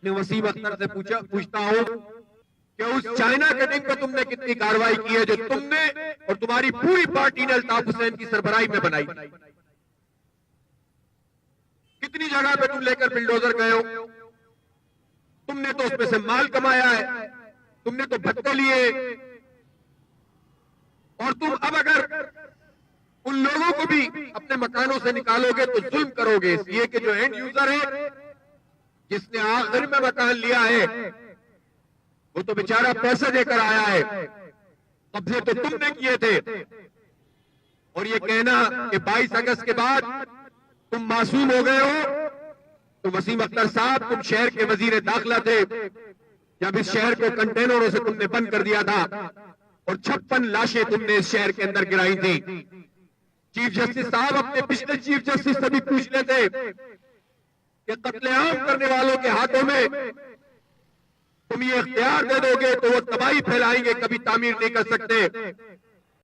ने वसीम अख्तर से पूछता हूं कि उस चाइना कटिंग पर तुमने कितनी कार्रवाई की है जो तुमने और तुम्हारी पूरी पार्टी ने अल्ताफ हुसैन की सरबराही में बनाई? कितनी जगह पे तुम लेकर बिल्डोजर गए हो? तुमने तो उसमें से माल कमाया है, तुमने तो भत्ते लिए, और तुम अब अगर उन लोगों को भी अपने मकानों से निकालोगे तो जुल्म करोगे, इसलिए कि जो एंड यूजर है, जिसने आखिर में मकान लिया है, वो तो बेचारा पैसे देकर आया है, कब्जे तो तुमने किए थे। और ये कहना कि 22 अगस्त के बाद तुम मासूम हो गए हो, तो वसीम अख्तर साहब, तुम शहर के वजीर दाखिला थे जब इस शहर को कंटेनरों से तुमने बंद कर दिया था और 56 लाशें तुमने इस शहर के अंदर गिराई थी। चीफ जस्टिस साहब अपने पिछले चीफ जस्टिस से भी पूछ लेते कि कत्लेआम करने वालों के हाथों में तुम ये इख्तियार दे दोगे तो वो तबाही फैलाएंगे, कभी तामीर नहीं कर सकते।